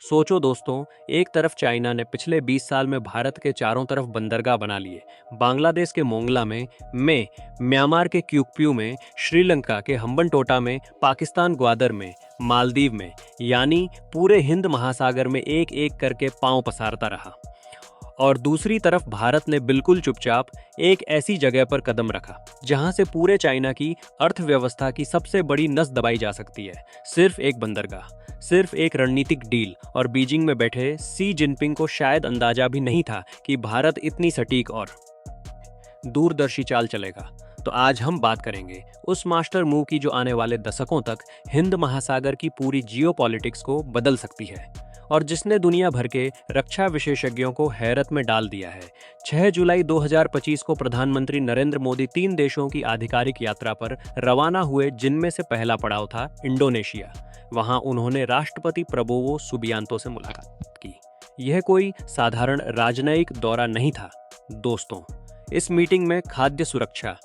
सोचो दोस्तों, एक तरफ चाइना ने पिछले 20 साल में भारत के चारों तरफ बंदरगाह बना लिए, बांग्लादेश के मोंगला में, म्यांमार के क्यूक्यू में, श्रीलंका के हम्बनटोटा में, पाकिस्तान ग्वादर में, मालदीव में, यानी पूरे हिंद महासागर में एक एक करके पांव पसारता रहा। और दूसरी तरफ भारत ने बिल्कुल चुपचाप एक ऐसी जगह पर कदम रखा जहां से पूरे चाइना की अर्थव्यवस्था की सबसे बड़ी नस दबाई जा सकती है। सिर्फ एक बंदरगाह, सिर्फ एक रणनीतिक डील, और बीजिंग में बैठे सी जिनपिंग को शायद अंदाजा भी नहीं था कि भारत इतनी सटीक और दूरदर्शी चाल चलेगा। तो आज हम बात करेंगे उस मास्टर मूव की जो आने वाले दशकों तक हिंद महासागर की पूरी जियोपॉलिटिक्स को बदल सकती है और जिसने दुनिया भर के रक्षा विशेषज्ञों को हैरत में डाल दिया है। 6 जुलाई 2025 को प्रधानमंत्री नरेंद्र मोदी 3 देशों की आधिकारिक यात्रा पर रवाना हुए, जिनमें से पहला पड़ाव था इंडोनेशिया। वहां उन्होंने राष्ट्रपति प्रबोवो सुबियांतो से मुलाकात की। यह कोई साधारण राजनयिक दौरा नहीं था दोस्तों। इस मीटिंग में खाद्य सुरक्षा,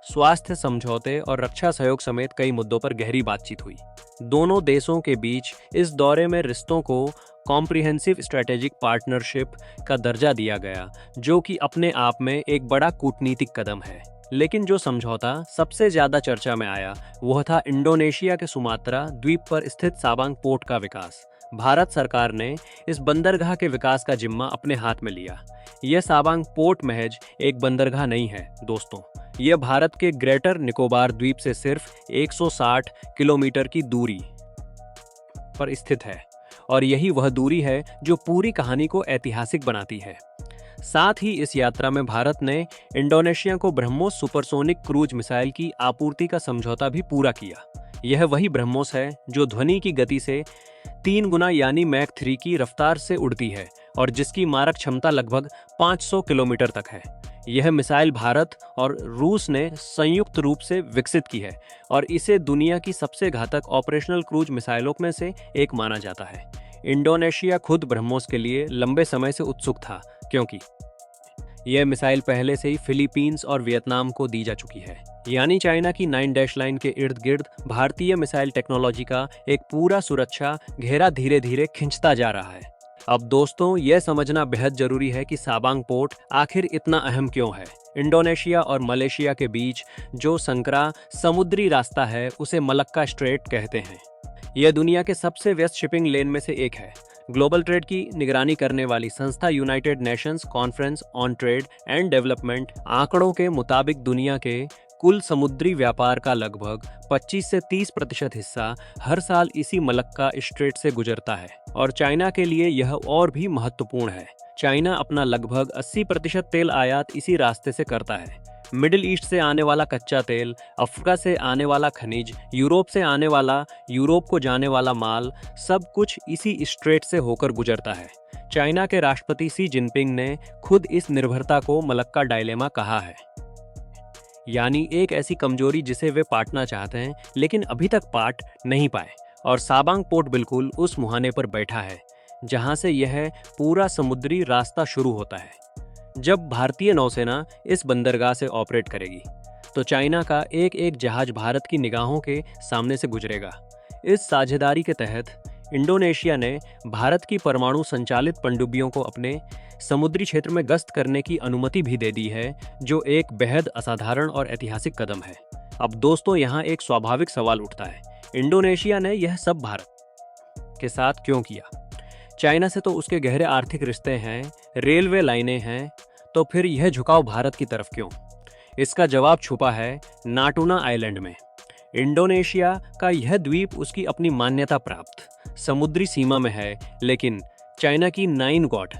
स्वास्थ्य समझौते और रक्षा सहयोग समेत कई मुद्दों पर गहरी बातचीत हुई। दोनों देशों के बीच इस दौरे में रिश्तों को कॉम्प्रिहेंसिव स्ट्रेटेजिक पार्टनरशिप का दर्जा दिया गया, जो कि अपने आप में एक बड़ा कूटनीतिक कदम है। लेकिन जो समझौता सबसे ज्यादा चर्चा में आया वह था इंडोनेशिया के सुमात्रा द्वीप पर स्थित साबांग पोर्ट का विकास। भारत सरकार ने इस बंदरगाह के विकास का जिम्मा अपने हाथ में लिया। यह साबांग पोर्ट महज एक बंदरगाह नहीं है दोस्तों, यह भारत के ग्रेटर निकोबार द्वीप से सिर्फ 160 किलोमीटर की दूरी पर स्थित है, और यही वह दूरी है जो पूरी कहानी को ऐतिहासिक बनाती है। साथ ही इस यात्रा में भारत ने इंडोनेशिया को ब्रह्मोस सुपरसोनिक क्रूज मिसाइल की आपूर्ति का समझौता भी पूरा किया। यह वही ब्रह्मोस है जो ध्वनि की गति से 3 गुना यानी मैक 3 की रफ्तार से उड़ती है और जिसकी मारक क्षमता लगभग 500 किलोमीटर तक है। यह मिसाइल भारत और रूस ने संयुक्त रूप से विकसित की है और इसे दुनिया की सबसे घातक ऑपरेशनल क्रूज मिसाइलों में से एक माना जाता है। इंडोनेशिया खुद ब्रह्मोस के लिए लंबे समय से उत्सुक था, क्योंकि यह मिसाइल पहले से ही फिलीपींस और वियतनाम को दी जा चुकी है। यानी चाइना की 9 डैश लाइन के इर्द गिर्द भारतीय मिसाइल टेक्नोलॉजी का एक पूरा सुरक्षा घेरा धीरे धीरे खिंचता जा रहा है। अब दोस्तों, यह समझना बेहद जरूरी है कि साबांग पोर्ट आखिर इतना अहम क्यों है। इंडोनेशिया और मलेशिया के बीच जो संकरा समुद्री रास्ता है उसे मलक्का स्ट्रेट कहते हैं। यह दुनिया के सबसे व्यस्त शिपिंग लेन में से एक है। ग्लोबल ट्रेड की निगरानी करने वाली संस्था United Nations conference on trade and development आंकड़ों के मुताबिक दुनिया के कुल समुद्री व्यापार का लगभग 25 से 30% हिस्सा हर साल इसी मलक्का स्ट्रेट से गुजरता है, और चाइना के लिए यह और भी महत्वपूर्ण है। चाइना अपना लगभग 80% तेल आयात इसी रास्ते से करता है। मिडिल ईस्ट से आने वाला कच्चा तेल, अफ्रीका से आने वाला खनिज, यूरोप से आने वाला, यूरोप को जाने वाला माल, सब कुछ इसी स्ट्रेट से होकर गुजरता है। चाइना के राष्ट्रपति सी जिनपिंग ने खुद इस निर्भरता को मलक्का डायलेमा कहा है, यानी एक ऐसी कमजोरी जिसे वे पाटना चाहते हैं लेकिन अभी तक पाट नहीं पाए। और साबांग पोर्ट बिल्कुल उस मुहाने पर बैठा है जहां से यह पूरा समुद्री रास्ता शुरू होता है। जब भारतीय नौसेना इस बंदरगाह से ऑपरेट करेगी तो चाइना का एक एक जहाज भारत की निगाहों के सामने से गुजरेगा। इस साझेदारी के तहत इंडोनेशिया ने भारत की परमाणु संचालित पनडुब्बियों को अपने समुद्री क्षेत्र में गश्त करने की अनुमति भी दे दी है, जो एक बेहद असाधारण और ऐतिहासिक कदम है। अब दोस्तों, यहाँ एक स्वाभाविक सवाल उठता है, इंडोनेशिया ने यह सब भारत के साथ क्यों किया? चाइना से तो उसके गहरे आर्थिक रिश्ते हैं, रेलवे लाइनें हैं, तो फिर यह झुकाव भारत की तरफ क्यों? इसका जवाब छुपा है नाटूना आइलैंड में। इंडोनेशिया का यह द्वीप उसकी अपनी मान्यता प्राप्त समुद्री सीमा में है, लेकिन चाइना की 9 गॉट,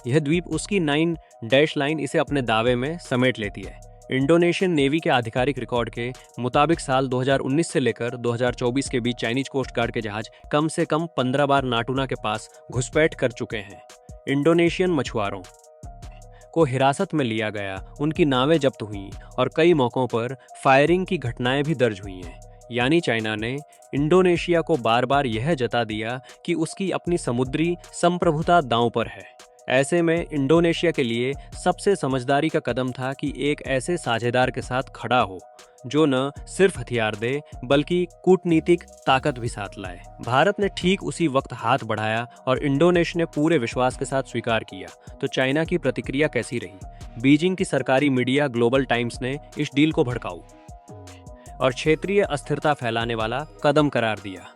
यह द्वीप उसकी 9 डैश लाइन इसे अपने दावे में समेट लेती है। इंडोनेशियन नेवी के आधिकारिक रिकॉर्ड के मुताबिक साल 2019 से लेकर 2024 के बीच चाइनीज कोस्ट गार्ड के जहाज कम से कम 15 बार नाटूना के पास घुसपैठ कर चुके हैं। इंडोनेशियन मछुआरों को हिरासत में लिया गया, उनकी नावें जब्त हुईं और कई मौकों पर फायरिंग की घटनाएं भी दर्ज हुई हैं। यानी चाइना ने इंडोनेशिया को बार बार यह जता दिया कि उसकी अपनी समुद्री संप्रभुता दांव पर है। ऐसे में इंडोनेशिया के लिए सबसे समझदारी का कदम था कि एक ऐसे साझेदार के साथ खड़ा हो जो न सिर्फ हथियार दे बल्कि कूटनीतिक ताकत भी साथ लाए। भारत ने ठीक उसी वक्त हाथ बढ़ाया और इंडोनेशिया ने पूरे विश्वास के साथ स्वीकार किया। तो चाइना की प्रतिक्रिया कैसी रही? बीजिंग की सरकारी मीडिया ग्लोबल टाइम्स ने इस डील को भड़काऊ और क्षेत्रीय अस्थिरता फैलाने वाला कदम करार दिया।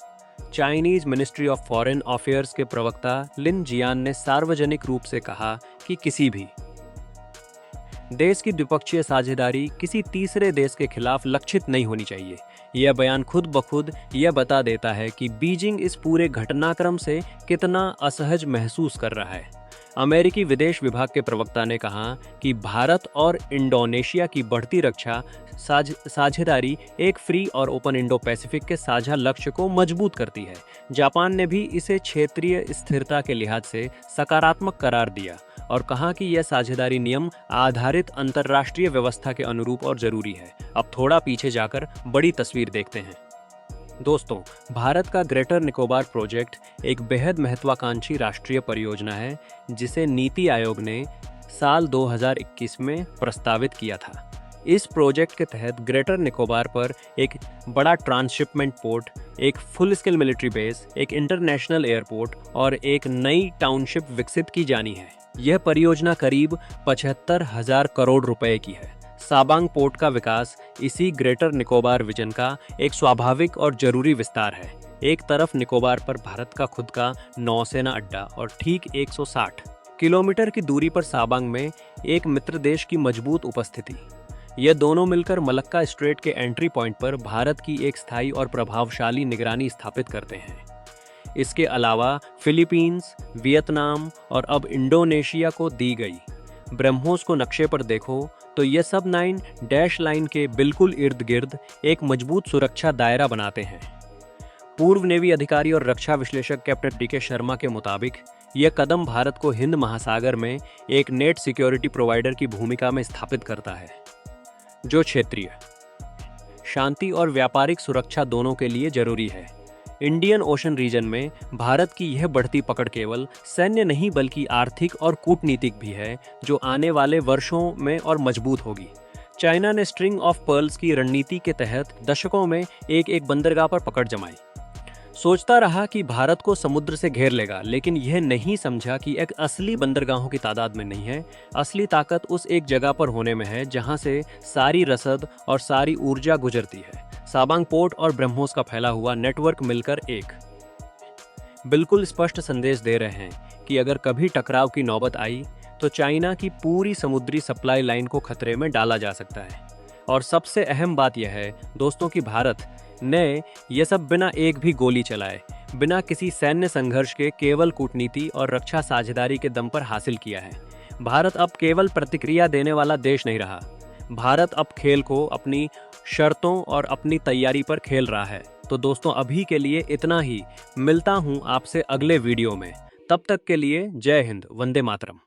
Chinese ministry of foreign affairs के प्रवक्ता लिन जियान ने सार्वजनिक रूप से कहा कि किसी भी देश की द्विपक्षीय साझेदारी किसी तीसरे देश के खिलाफ लक्षित नहीं होनी चाहिए। यह बयान खुद ब खुद यह बता देता है कि बीजिंग इस पूरे घटनाक्रम से कितना असहज महसूस कर रहा है। अमेरिकी विदेश विभाग के प्रवक्ता ने कहा कि भारत और इंडोनेशिया की बढ़ती रक्षा साझेदारी एक फ्री और ओपन इंडो पैसिफिक के साझा लक्ष्य को मजबूत करती है। जापान ने भी इसे क्षेत्रीय स्थिरता के लिहाज से सकारात्मक करार दिया और कहा कि यह साझेदारी नियम आधारित अंतर्राष्ट्रीय व्यवस्था के अनुरूप और जरूरी है। अब थोड़ा पीछे जाकर बड़ी तस्वीर देखते हैं। दोस्तों, भारत का ग्रेटर निकोबार प्रोजेक्ट एक बेहद महत्वाकांक्षी राष्ट्रीय परियोजना है जिसे नीति आयोग ने साल 2021 में प्रस्तावित किया था। इस प्रोजेक्ट के तहत ग्रेटर निकोबार पर एक बड़ा ट्रांसशिपमेंट पोर्ट, एक फुल स्केल मिलिट्री बेस, एक इंटरनेशनल एयरपोर्ट और एक नई टाउनशिप विकसित की जानी है। यह परियोजना करीब 75,000 करोड़ रुपए की है। साबांग पोर्ट का विकास इसी ग्रेटर निकोबार विजन का एक स्वाभाविक और जरूरी विस्तार है। एक तरफ निकोबार पर भारत का खुद का नौसेना अड्डा और ठीक 160 किलोमीटर की दूरी पर साबांग में एक मित्र देश की मजबूत उपस्थिति। ये दोनों मिलकर मलक्का स्ट्रेट के एंट्री पॉइंट पर भारत की एक स्थायी और प्रभावशाली निगरानी स्थापित करते हैं। इसके अलावा फिलीपींस, वियतनाम और अब इंडोनेशिया को दी गई ब्रह्मोस को नक्शे पर देखो तो ये सब 9 डैश लाइन के बिल्कुल इर्द गिर्द एक मजबूत सुरक्षा दायरा बनाते हैं। पूर्व नेवी अधिकारी और रक्षा विश्लेषक कैप्टन डी के शर्मा के मुताबिक यह कदम भारत को हिंद महासागर में एक नेट सिक्योरिटी प्रोवाइडर की भूमिका में स्थापित करता है, जो क्षेत्रीय शांति और व्यापारिक सुरक्षा दोनों के लिए जरूरी है। इंडियन ओशन रीजन में भारत की यह बढ़ती पकड़ केवल सैन्य नहीं बल्कि आर्थिक और कूटनीतिक भी है, जो आने वाले वर्षों में और मजबूत होगी। चाइना ने स्ट्रिंग ऑफ पर्ल्स की रणनीति के तहत दशकों में एक बंदरगाह पर पकड़ जमाई। सोचता रहा कि भारत को समुद्र से घेर लेगा, लेकिन यह नहीं समझा कि एक असली बंदरगाहों की तादाद में नहीं है। असली ताकत उस एक जगह पर होने में है जहां से सारी रसद और सारी ऊर्जा गुजरती है। साबांग पोर्ट और ब्रह्मोस का फैला हुआ नेटवर्क मिलकर एक बिल्कुल स्पष्ट संदेश दे रहे हैं कि अगर कभी टकराव की नौबत आई तो चाइना की पूरी समुद्री सप्लाई लाइन को खतरे में डाला जा सकता है। और सबसे अहम बात यह है दोस्तों कि भारत ने यह सब बिना एक भी गोली चलाए, बिना किसी सैन्य संघर्ष के केवल कूटनीति और रक्षा साझेदारी के दम पर हासिल किया है। भारत अब केवल प्रतिक्रिया देने वाला देश नहीं रहा। भारत अब खेल को अपनी शर्तों और अपनी तैयारी पर खेल रहा है। तो दोस्तों, अभी के लिए इतना ही। मिलता हूं आपसे अगले वीडियो में। तब तक के लिए जय हिंद, वंदे मातरम।